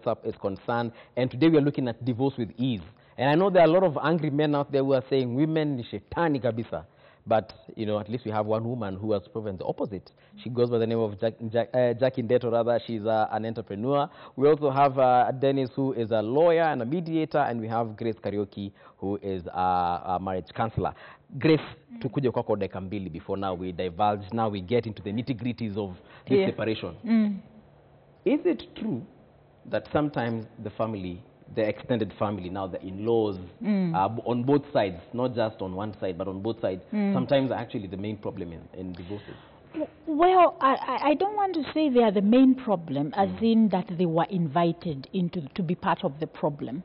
WhatsApp is concerned. And today we are looking at divorce with ease. And I know there are a lot of angry men out there who are saying women ni shetani kabisa. But, you know, at least we have one woman who has proven the opposite. She goes by the name of Jackie Ndeto, rather. She's an entrepreneur. We also have Dennis, who is a lawyer and a mediator. And we have Grace Karaoke, who is a marriage counselor. Grace, tukuje kwako dakika mbili before now we divulge. Now we get into the nitty-gritties of this separation. Is it true that sometimes the family, the extended family, now the in-laws, on both sides, not just on one side, but on both sides, sometimes actually the main problem in divorces? Well, I don't want to say they are the main problem, as in that they were invited to be part of the problem.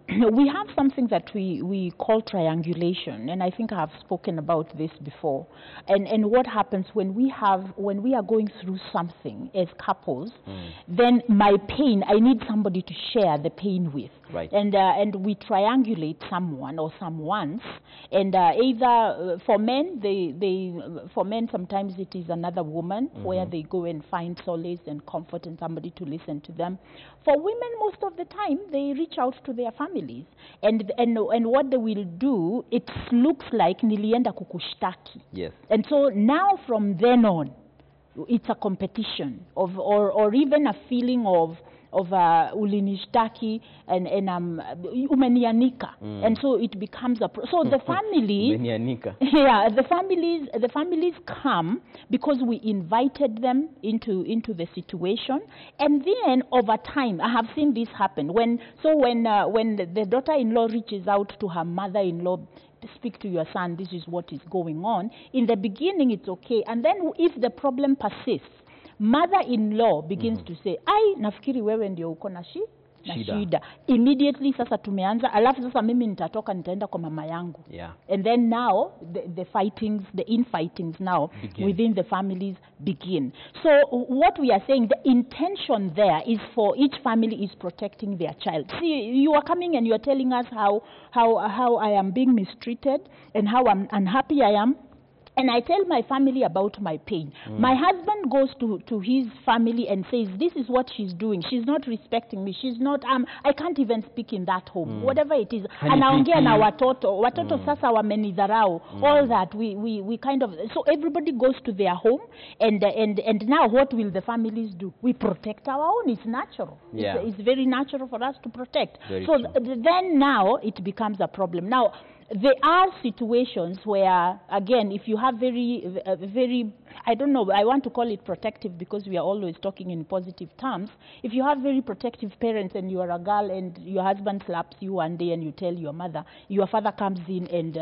We have something that we call triangulation, and I think I have spoken about this before. And what happens when we are going through something as couples, then my pain, I need somebody to share the pain with. Right. And we triangulate someone or someones, and either for men, for men sometimes it is another woman where they go and find solace and comfort and somebody to listen to them. For women, most of the time they reach out to their families, and what they will do, it looks like nilienda kukushtaki. Yes. And so now from then on, it's a competition or even a feeling of ulinishtaki and umenianika, and so it becomes a so the family the families come because we invited them into the situation, and then over time I have seen this happen when the daughter-in-law reaches out to her mother-in-law, speak to your son, this is what is going on. In the beginning it's okay, and then if the problem persists, mother-in-law begins to say, ai, nafikiri wewe ndio uko na shida. Immediately sasa tumeanza, alafu sasa mimi nitatoka nitaenda kwa mama yangu. Yeah. And then now the fightings, the infightings now within the families begin. So what we are saying, the intention there is for each family is protecting their child. See, you are coming and you are telling us how I am being mistreated and how unhappy I am. And I tell my family about my pain. My husband goes to his family and says, this is what she's doing. She's not respecting me. She's not, I can't even speak in that home. Whatever it is. Anaongea na watoto sasa wamenidharau. All that, we kind of, so everybody goes to their home, and now what will the families do? We protect our own. It's natural. Yeah. It's very natural for us to protect. Very so true. Then now it becomes a problem. Now, there are situations where, again, if you have very, I don't know, I want to call it protective because we are always talking in positive terms. If you have very protective parents and you are a girl and your husband slaps you one day and you tell your mother, your father comes in and,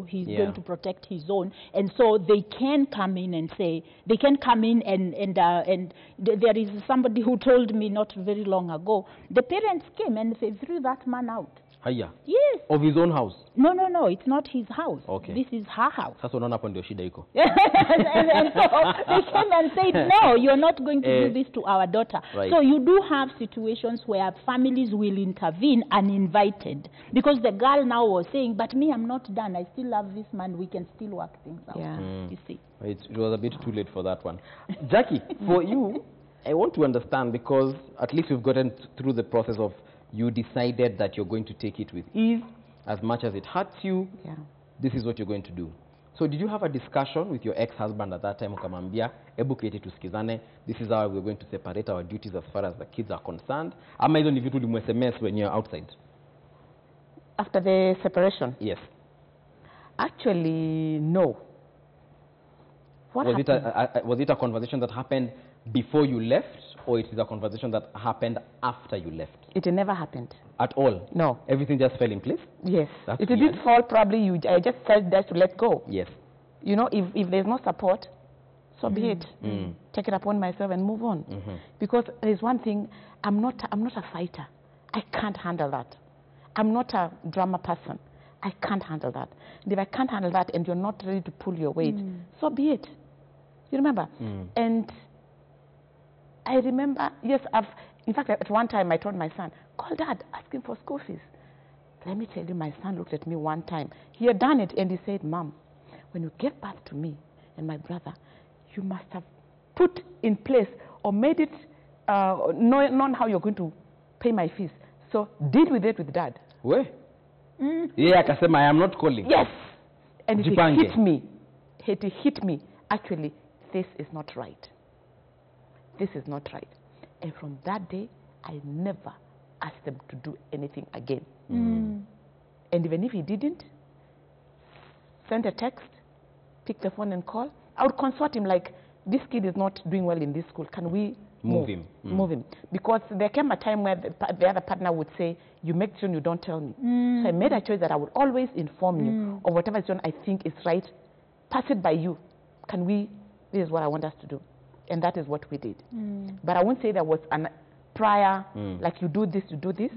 he's going to protect his own. And so they can come in and say, and there is somebody who told me not very long ago, the parents came and they threw that man out. Haya. Yes. Of his own house? No, it's not his house. Okay. This is her house. Sasa unaona hapo ndio shida iko. And so they came and said, no, you're not going to do this to our daughter. Right. So you do have situations where families will intervene uninvited. Because the girl now was saying, but me, I'm not done. I still love this man. We can still work things out. Yeah. You see. It was a bit too late for that one. Jackie, for you, I want to understand, because at least we've gotten through the process of you decided that you're going to take it with ease, as much as it hurts you. Yeah. This is what you're going to do. So did you have a discussion with your ex-husband at that time, ukamwambia, ebu keti tusikizane, this is how we're going to separate our duties as far as the kids are concerned? Ama hizo ni vitu ulimwesemess when you're outside? After the separation? Yes. Actually, no. Was it a conversation that happened before you left, or it is a conversation that happened after you left? It never happened. At all? No. Everything just fell in place? Yes. That's it weird. did fall, probably I just felt that to let go. Yes. You know, if there's no support, so be it. Take it upon myself and move on. Because there's one thing, I'm not a fighter. I can't handle that. I'm not a drama person. I can't handle that. And if I can't handle that and you're not ready to pull your weight, so be it. You remember? And I remember, yes, in fact, at one time I told my son, call dad, ask him for school fees. Let me tell you, my son looked at me one time. He had done it and he said, Mom, when you get back to me and my brother, you must have put in place or made it knowing how you're going to pay my fees. So deal with it with dad. Where? Yeah, akasema, I am not calling. Yes. And it Jipange. hit me. It hit me. Actually, this is not right. This is not right. And from that day, I never asked them to do anything again. And even if he didn't, send a text, pick the phone and call, I would consult him like, this kid is not doing well in this school. Can we Move him. Move him. Because there came a time where the other partner would say, you make sure you don't tell me. So I made a choice that I would always inform you of whatever I think is right. Pass it by you. This is what I want us to do. And that is what we did. But I won't say there was an prior, like you do this, you do this.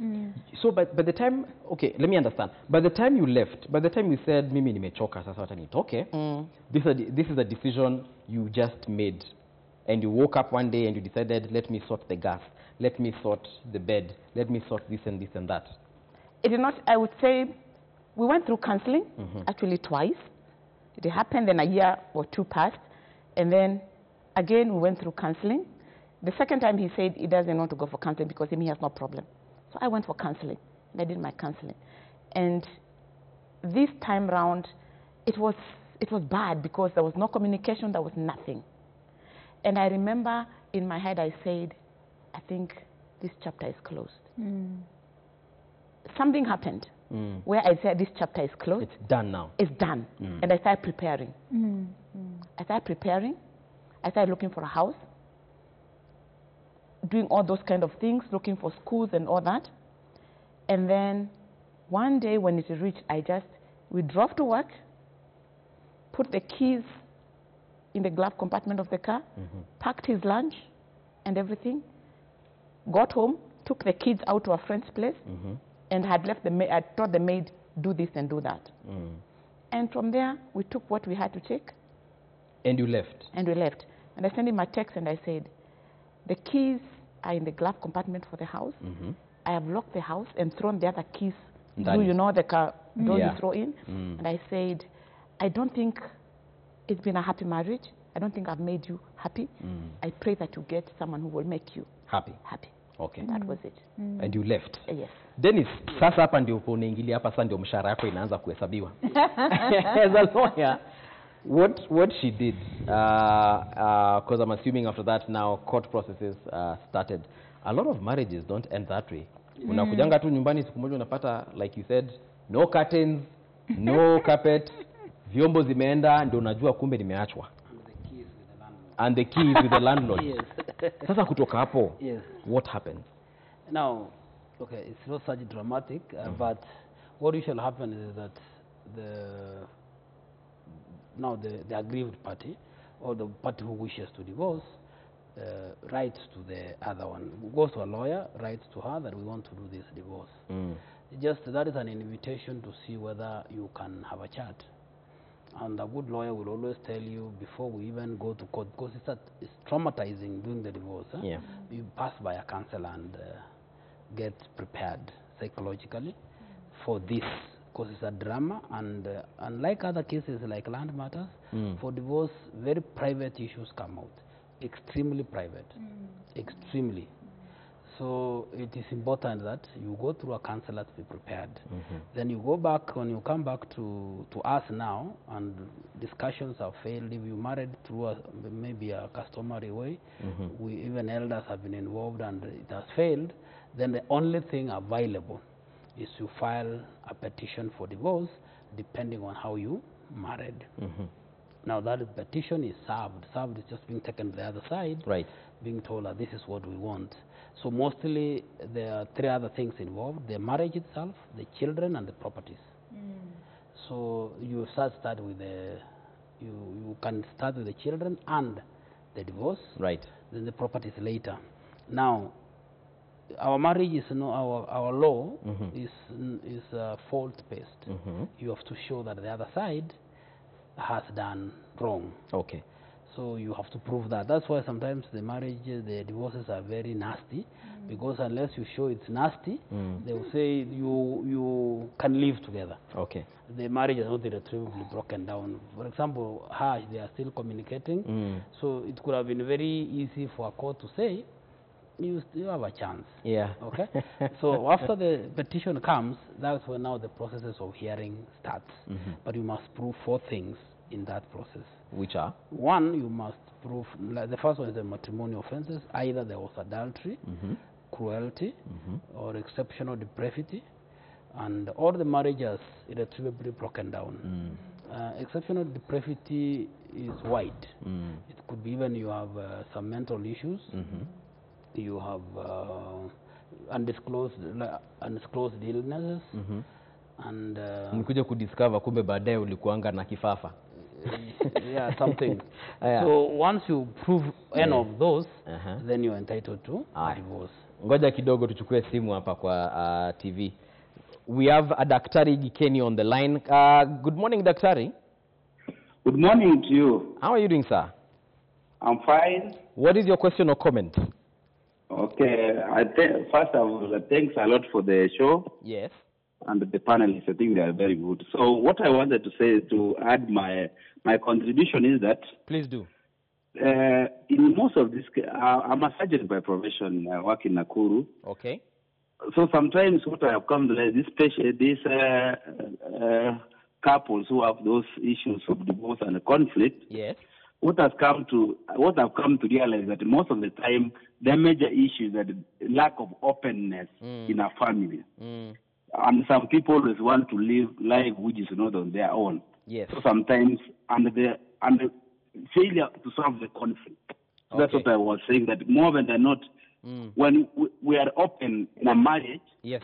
So by the time, okay, let me understand. By the time you left, by the time you said, mimi nimechoka, sasa wacha nitoke, this is a decision you just made. And you woke up one day and you decided, let me sort the gas, let me sort the bed, let me sort this and this and that. It did not, I would say, we went through counseling, actually twice. It happened, then a year or two passed. And then again, we went through counseling. The second time he said he doesn't want to go for counseling because he has no problem. So I went for counseling, and I did my counseling. And this time round, it was bad because there was no communication, there was nothing. And I remember in my head I said, I think this chapter is closed. Something happened where I said this chapter is closed. It's done now. It's done. And I started preparing. I started preparing. I started looking for a house, doing all those kind of things, looking for schools and all that. And then one day when it reached, we drove to work, put the keys in the glove compartment of the car, packed his lunch and everything, got home, took the kids out to a friend's place, and had left I told the maid, do this and do that. And from there, we took what we had to take. And you left? And we left. And I sent him a text and I said, the keys are in the glove compartment for the house. I have locked the house and thrown the other keys. Do you know the car door you throw in? And I said, I don't think it's been a happy marriage. I don't think I've made you happy. I pray that you get someone who will make you happy. Okay. That was it. And you left? Yes. Dennis, sasa hapa ndio unaingilia hapa, sasa ndio mshahara yako inaanza kuhesabiwa. As a lawyer, what she did, because I'm assuming after that now court processes started. A lot of marriages don't end that way. Unakujanga tu nyumbani siku moja unapata, like you said, no curtains, no carpet, vyombo zimeenda, ndio unajua kumbe nimeachwa. And the keys with the landlord. Yes. Sasa kutoka hapo, Yes. what happened? Now, okay, it's not such dramatic, but what usually happens is that the aggrieved party, or the party who wishes to divorce, writes to the other one, goes to a lawyer, writes to her that we want to do this divorce. Just that is an invitation to see whether you can have a chat. And a good lawyer will always tell you before we even go to court, because it's traumatizing doing the divorce. Yeah. You pass by a counselor and get prepared psychologically for this, because it's a drama. And unlike other cases like land matters, for divorce, very private issues come out, extremely private, extremely. So it is important that you go through a counselor to be prepared. Then you go back, when you come back to us now, and discussions have failed, if you married through maybe a customary way, even elders have been involved and it has failed, then the only thing available is to file a petition for divorce, depending on how you married. Now that petition is served. Served is just being taken to the other side, Right. being told that this is what we want. So mostly there are three other things involved: the marriage itself, the children, and the properties. So you start with you can start with the children and the divorce. Right. Then the properties later. Now, our marriage is our law is fault based. You have to show that the other side has done wrong. Okay. So you have to prove that. That's why sometimes the divorces are very nasty, because unless you show it's nasty, they will say you can live together. Okay. The marriage is not irretrievably broken down. For example, they are still communicating. So it could have been very easy for a court to say, you have a chance. Yeah. Okay. So after the petition comes, that's when now the processes of hearing starts. But you must prove 4 things in that process. Which are? 1, you must prove, like the first one is the matrimonial offenses. Either there was adultery, cruelty, or exceptional depravity, and all the marriages irretrievably broken down. Exceptional depravity is wide. It could be even you have some mental issues, you have undisclosed illnesses, and Mkuja kudiscover kumbe baadaye ulikuanga na kifafa. Yeah, something. So once you prove any of those, then you're entitled to a divorce. Ngoja kidogo tuchukue simu hapa kwa TV. We have a Daktari Gikeni on the line. Good morning, Daktari. Good morning to you. How are you doing, sir? I'm fine. What is your question or comment? Okay. First of all, thanks a lot for the show. Yes. And the panelists, I think they are very good. So what I wanted to say, to add my contribution is that... Please do. In most of this, I'm a surgeon by profession. I work in Nakuru. Okay. So sometimes what I have come to learn, these couples who have those issues of divorce and conflict, yes, what I've come to realize that most of the time the major issue is that lack of openness in a family, and some people always want to live life which is not on their own. Yes. So sometimes and the failure to solve the conflict. So that's what I was saying, that more than not. When we are open in a marriage, yes,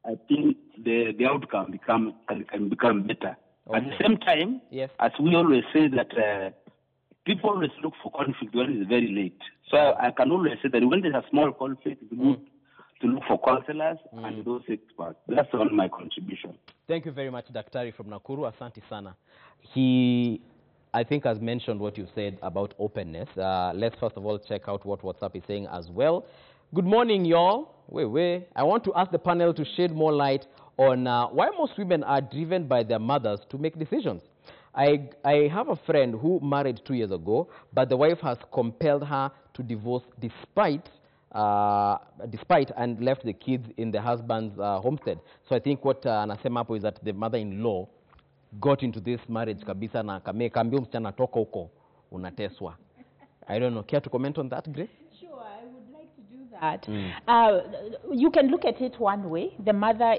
I think the outcome can become better. At the same time, yes, as we always say that people always look for conflict when it's very late. So I can always say that when there's a small conflict, it's good to look for counselors and those experts. That's all my contribution. Thank you very much, Daktari from Nakuru. Asante sana. He, I think, has mentioned what you said about openness. Let's first of all check out what WhatsApp is saying as well. Good morning, y'all. I want to ask the panel to shed more light on why most women are driven by their mothers to make decisions. I have a friend who married 2 years ago, but the wife has compelled her to divorce despite and left the kids in the husband's homestead. So I think what anasema hapo is that the mother-in-law got into this marriage kabisa na kaambia msichana toka huko unateswa. I don't know. Care to comment on that, Grace? Sure, I would like to do that. You can look at it one way. The mother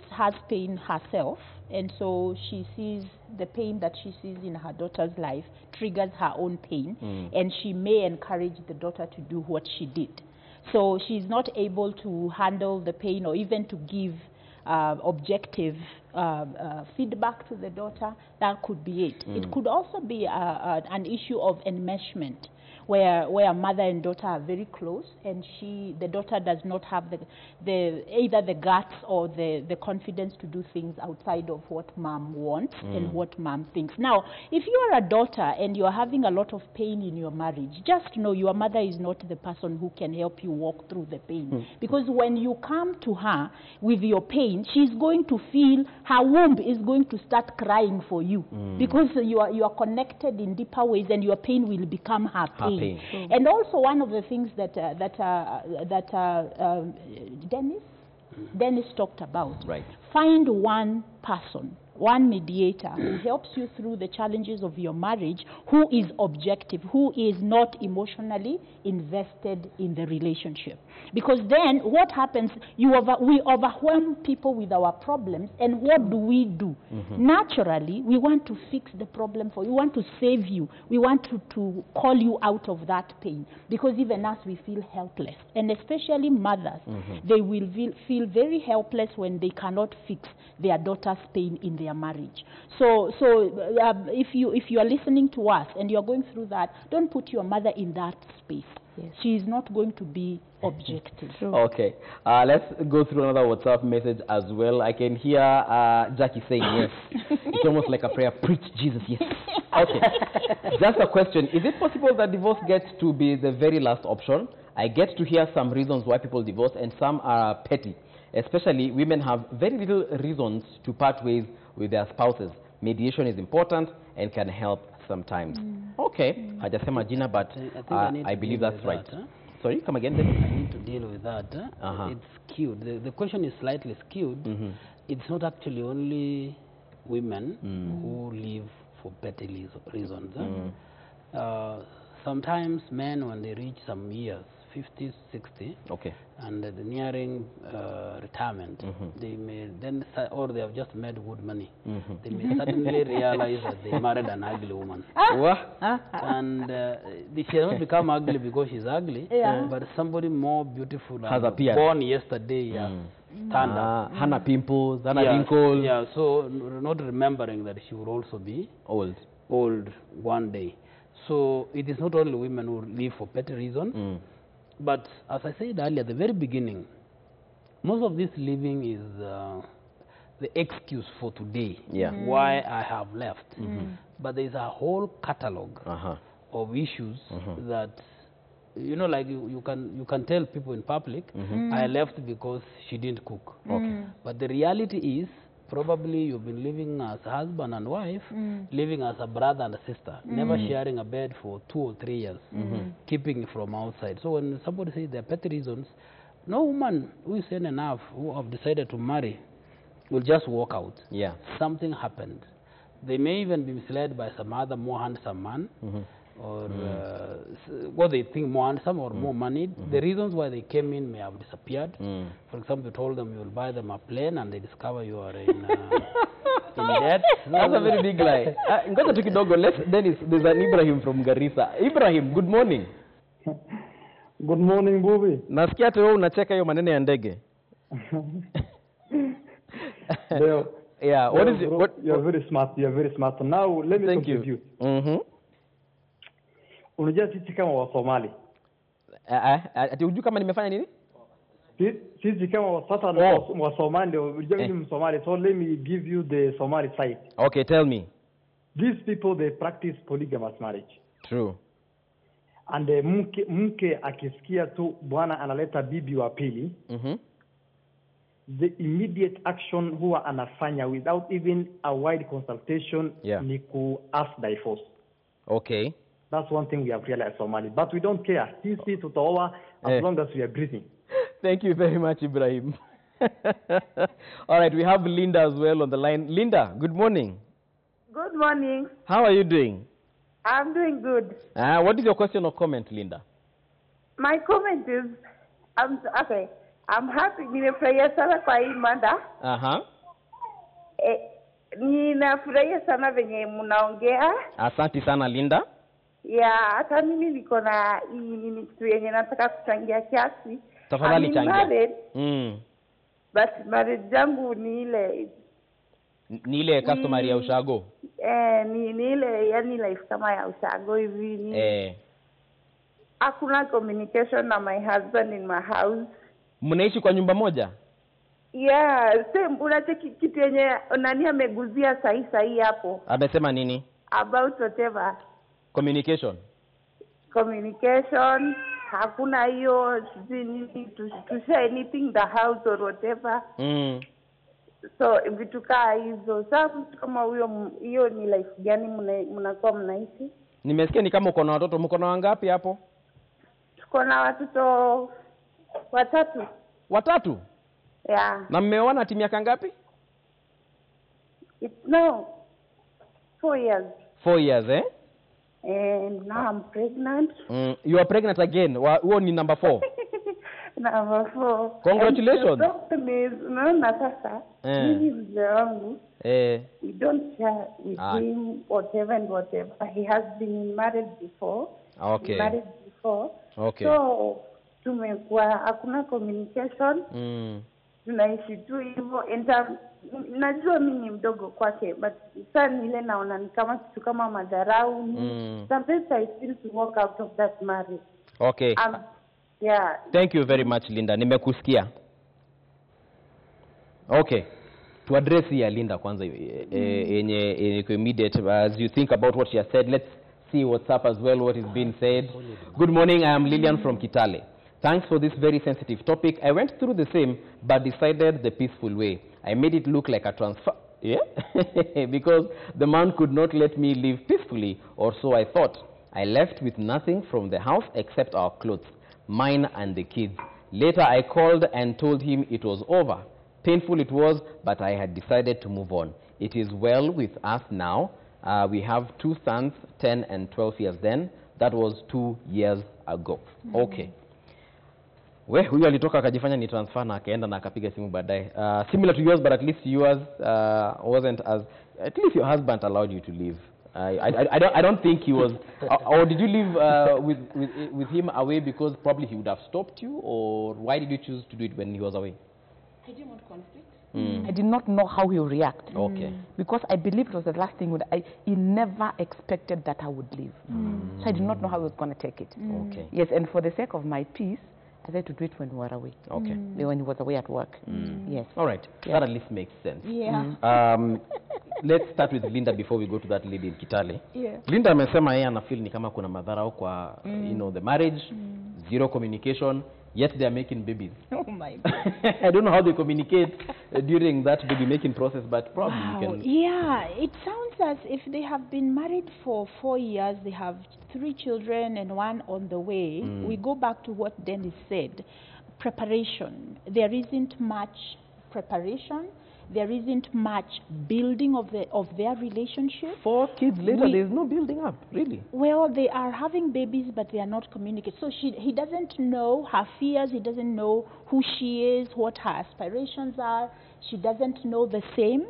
has pain herself, and so she sees the pain that she sees in her daughter's life triggers her own pain, and she may encourage the daughter to do what she did. So she's not able to handle the pain or even to give objective feedback to the daughter. That could be it. It could also be an issue of enmeshment, where mother and daughter are very close, and the daughter does not have either the guts or the confidence to do things outside of what mom wants and what mom thinks. Now, if you are a daughter and you are having a lot of pain in your marriage, just know your mother is not the person who can help you walk through the pain. Because when you come to her with your pain, she's going to feel, her womb is going to start crying for you, because you are connected in deeper ways, and your pain will become her pain. And also one of the things that Dennis talked about, right. Find one person, one mediator who helps you through the challenges of your marriage, who is objective, who is not emotionally invested in the relationship. Because then what happens, we overwhelm people with our problems, and what do? Naturally, we want to fix the problem for you. We want to save you. We want to call you out of that pain, because even us, we feel helpless. And especially mothers, they will feel very helpless when they cannot fix their daughter's pain in their marriage. So if you are listening to us and you are going through that, don't put your mother in that space. Yes. She is not going to be objective. Okay. Let's go through another WhatsApp message as well. I can hear Jackie saying yes. It's almost like a prayer. Preach, Jesus, yes. Okay. Just a question. Is it possible that divorce gets to be the very last option? I get to hear some reasons why people divorce, and some are petty. Especially women have very little reasons to part ways with their spouses. Mediation is important and can help sometimes. Okay. Hajasema jina, but I believe that's right. Sorry, come again. I need to deal with that. It's skewed. The question is slightly skewed. It's not actually only women who live for petty reasons. Sometimes men, when they reach some years, 50, 60, and they're nearing retirement, they may then, or they have just made good money, they may suddenly realize that they married an ugly woman. And she has not become ugly because she's ugly, but somebody more beautiful has appeared. Born yesterday, stand up. Hannah pimples, Hannah wrinkles. Yeah, so not remembering that she will also be old one day. So it is not only women who live for petty reasons, but as I said earlier, at the very beginning, most of this living is the excuse for today, why I have left. But there is a whole catalog of issues that, you know, like you can tell people in public, I left because she didn't cook. But the reality is, probably you've been living as husband and wife, living as a brother and a sister, never sharing a bed for 2 or 3 years, keeping from outside. So when somebody says there are petty reasons, no woman who is sane enough, who have decided to marry, will just walk out. Something happened. They may even be misled by some other more handsome man, or what they think more handsome or more money. The reasons why they came in may have disappeared. For example, you told them you will buy them a plane and they discover you are in debt. That's a very big lie. Ngoja tu kidogo. There's an Ibrahim from Garissa. Ibrahim, good morning. Good morning, Bubi. Nasikia tu wewe unacheka hiyo maneno ya ndege. Yeah, what is it? You're very smart. You're very smart. Now let me contribute. Unajua sisi kama wa Somali. Ati unajua kama nimefanya nini? Sisi kama wa Somali, unajua mimi Msomali, so let me give you the Somali side. Okay, tell me. These people, they practice polygamous marriage. True. And mke akisikia tu bwana analeta bibi wa pili, the immediate action huwa anafanya without even a wide consultation ni ku ask divorce. Okay. That's one thing we have realized Somali. But we don't care. Sisi tutaoa as long as we are breathing. Thank you very much, Ibrahim. All right, we have Linda as well on the line. Linda, good morning. Good morning. How are you doing? I'm doing good. What is your question or comment, Linda? My comment is, I'm happy. Nimefurahia sana kwa hii mada. Ninafurahia sana venye mnaongea. Asante sana, Linda. Hata mimi niko na nini kitu yenye nataka kuchangia kiasi. Tafadhali changia. But marriage yangu ni ile customary ya ushago. Ni ile yani life kama ya ushago hivi. Hakuna communication na my husband in my house. Mnaishi kwa nyumba moja? Same. Unacheki kitu yenye nani ameguzia sahi hapo. Amesema nini? About whatever. Communication, hakuna hiyo to share anything in the house or whatever. So vitu kaa hizo. Sasa kama hiyo ni life gani mnakuwa mnaishi? Nimesikia ni kama uko na watoto. Mko na wangapi hapo? Tuko na watoto 3. 3? Na mmeoana ati miaka ngapi? No. 4 years. 4 years, eh? And now I'm pregnant. You are pregnant again. Huo ni number 4. Number 4. Congratulations. Unaona sasa, mimi mzee wangu, we don't share with him whatever and whatever. He has been married before. Okay. Married before. Okay. So tumekuwa hakuna communication. Tunaishi tu hivyo. Najua mimi ni mdogo kwake, but sana ile naona ni kama kitu kama madharau. Sometimes I feel to walk out of that marriage. Okay. Thank you very much, Linda. Nimekusikia. Okay. To address ya Linda kwanza yenye immediate, as you think about what she has said, let's see what's up as well, what is being said. Good morning, I am Lillian from Kitale. Thanks for this very sensitive topic. I went through the same, but decided the peaceful way. I made it look like a transfer. Because the man could not let me live peacefully, or so I thought. I left with nothing from the house except our clothes. mine and the kids. Later, I called and told him it was over. Painful it was, but I had decided to move on. It is well with us now. We have 2 sons, 10 and 12 years then. That was 2 years ago. Okay. Huyu alitoka akajifanya ni transfer na akaenda na akapiga simu baadaye. Similar to yours, but at least yours wasn't as... At least your husband allowed you to leave. I don't think he was... or did you leave with him away because probably he would have stopped you? Or why did you choose to do it when he was away? I didn't want conflict. I did not know how he would react. Okay. Because I believed it was the last thing. He never expected that I would leave. So I did not know how he was going to take it. Okay. Yes, and for the sake of my peace, I had to do it when we were away. Okay. When he was away at work. Yes. All right. Yeah. That at least makes sense. Yeah. Let's start with Linda before we go to that lady in Kitale. Yeah. Linda amesema yeye anafeel ni kama kuna madhara kwa you know, the marriage, zero communication, yet they are making babies. Oh my God. I don't know how they communicate during that baby making process, but probably you can... Yeah, it sounds as if they have been married for 4 years, they have 3 children and 1 on the way. We go back to what Dennis said. Preparation. There isn't much preparation. There isn't much building of their relationship. 4 kids later, there's no building up, really. Well, they are having babies, but they are not communicating. So he doesn't know her fears. He doesn't know who she is, what her aspirations are. She doesn't know the same.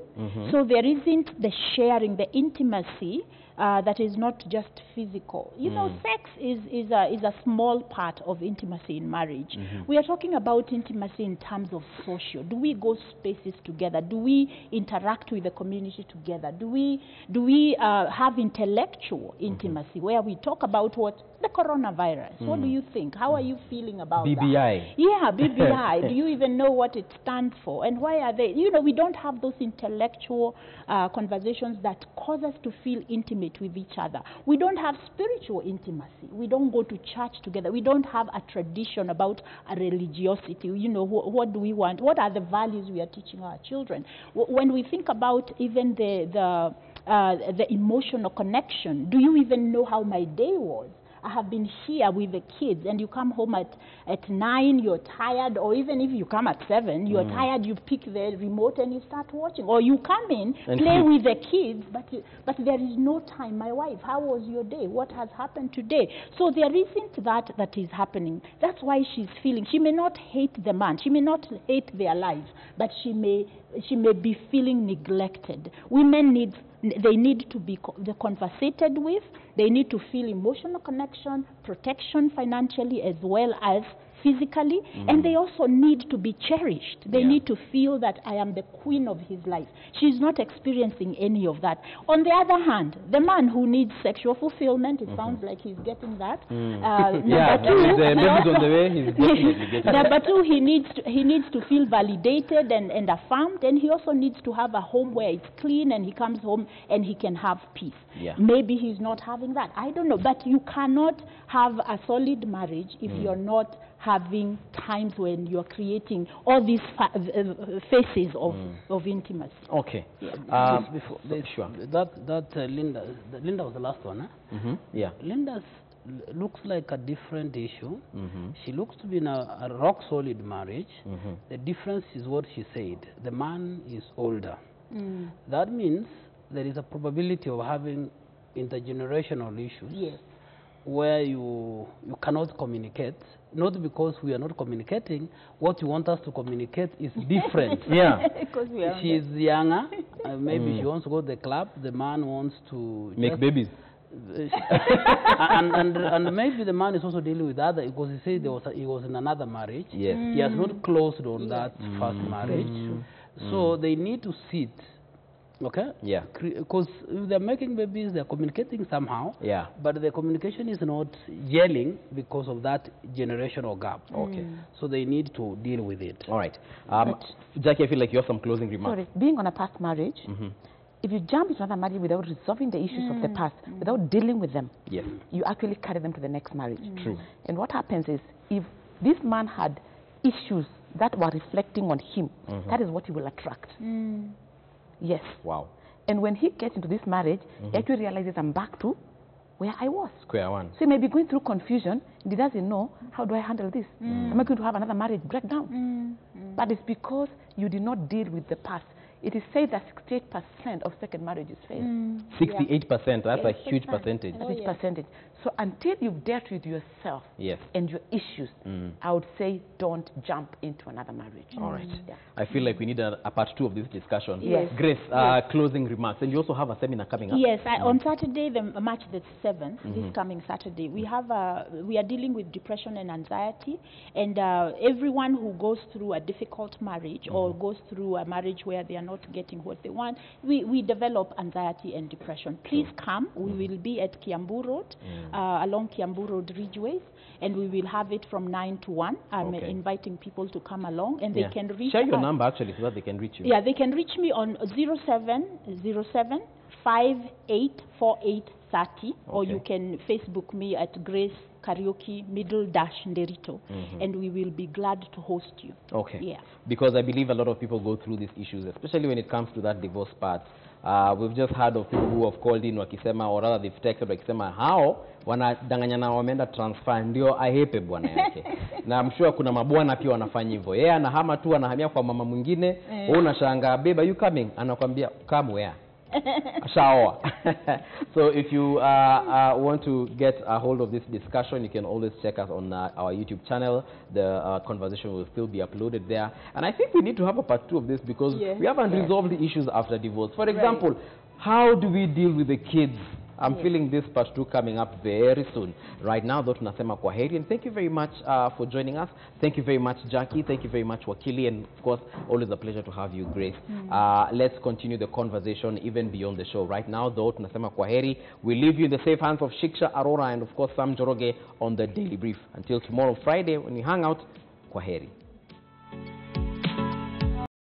So there isn't the sharing, the intimacy that is not just physical. You know, sex is a small part of intimacy in marriage. We are talking about intimacy in terms of social. Do we go spaces together? Do we interact with the community together? Do we have intellectual intimacy where we talk about what? The coronavirus. What do you think? How are you feeling about BBI. that? Yeah, BBI. Do you even know what it stands for? And why are they? You know, we don't have those intellectual conversations that cause us to feel intimate with each other. We don't have spiritual intimacy. We don't go to church together. We don't have a tradition about a religiosity. You know, what do we want? What are the values we are teaching our children? When we think about even the emotional connection, do you even know how my day was? I have been here with the kids, and you come home at 9, you're tired, or even if you come at 7, you're tired, you pick the remote and you start watching. Or you come in, and play with the kids, but there is no time. My wife, how was your day? What has happened today? So there isn't that is happening. That's why she's feeling. She may not hate the man. She may not hate their lives, but she may be feeling neglected. Women need to be conversated with. They need to feel emotional connection, protection financially as well as physically, and they also need to be cherished. They need to feel that I am the queen of his life. She's not experiencing any of that. On the other hand, the man who needs sexual fulfillment, it sounds like he's getting that. Yeah, the baby's on the way, he's definitely getting that. Number 2, he needs to feel validated and affirmed, and he also needs to have a home where it's clean and he comes home and he can have peace. Yeah. Maybe he's not having that. I don't know, but you cannot have a solid marriage if you're not having times when you're creating all these phases of intimacy. Okay. Before sure. Linda was the last one, huh? Yeah. Linda's looks like a different issue. She looks to be in a rock solid marriage. The difference is what she said. The man is older. That means there is a probability of having intergenerational issues where you cannot communicate. Not because we are not communicating. What you want us to communicate is different. Because we are She's younger. Maybe she wants to go to the club. The man wants to make babies. and maybe the man is also dealing with other, because he said he was in another marriage. Yes. He has not closed on that first marriage. So they need to sit. Okay? Yeah. Because if they're making babies, they're communicating somehow. Yeah. But the communication is not gelling because of that generational gap. Okay. So they need to deal with it. All right. Jackie, I feel like you have some closing remarks. Sorry, being on a past marriage, if you jump into another marriage without resolving the issues of the past, without dealing with them, you actually carry them to the next marriage. True. And what happens is, if this man had issues that were reflecting on him, that is what he will attract. Yes. Wow. And when he gets into this marriage, he actually realizes I'm back to where I was. Square one. So he may be going through confusion, and he doesn't know, how do I handle this? Am I going to have another marriage breakdown? But it's because you did not deal with the past. It is said that 68% of second marriages fail. 68%, that's a huge percentage. That's a huge percentage. So until you've dealt with yourself and your issues, I would say don't jump into another marriage. All right. I feel like we need a part 2 of this discussion. Yes. Grace, closing remarks. And you also have a seminar coming up. Yes, on Saturday, March the 7th, this coming Saturday, we are dealing with depression and anxiety. And everyone who goes through a difficult marriage or goes through a marriage where they are not getting what they want, we develop anxiety and depression. Please come. We will be at Kiambu Road, along Kiambu Road Ridgeways, and we will have it from 9 to 1. I'm inviting people to come along, and they can reach Share your number, actually, so that they can reach you. Yeah, they can reach me on 0707 584830, or you can Facebook me at Grace Karaoke _Nderito, and we will be glad to host you. Okay. Yeah. Because I believe a lot of people go through these issues, especially when it comes to that divorce part. We've just heard of people who have called in wakisema, or rather they've texted wakisema hao wanadanganyana wameenda transfer ndio ahepe bwana yake. Na I'm sure kuna mabwana pia wanafanya hivyo. Yeye anahama tu, anahamia kwa mama mwingine, wewe unashangaa, babe are you coming? Anakuambia come where? Shaoa. So if you want to get a hold of this discussion, you can always check us on our YouTube channel. The conversation will still be uploaded there. And I think we need to have a part 2 of this, because we haven't resolved the issues after divorce. For example, how do we deal with the kids? I'm feeling this part 2 coming up very soon. Right now, though, tunasema kwaheri, and thank you very much for joining us. Thank you very much, Jackie. Thank you very much, Wakili, and of course, always a pleasure to have you, Grace. Let's continue the conversation even beyond the show. Right now, though, tunasema kwaheri. We leave you in the safe hands of Shiksha Arora and of course Sam Joroge on the Daily Brief. Until tomorrow, Friday, when we hang out, kwaheri.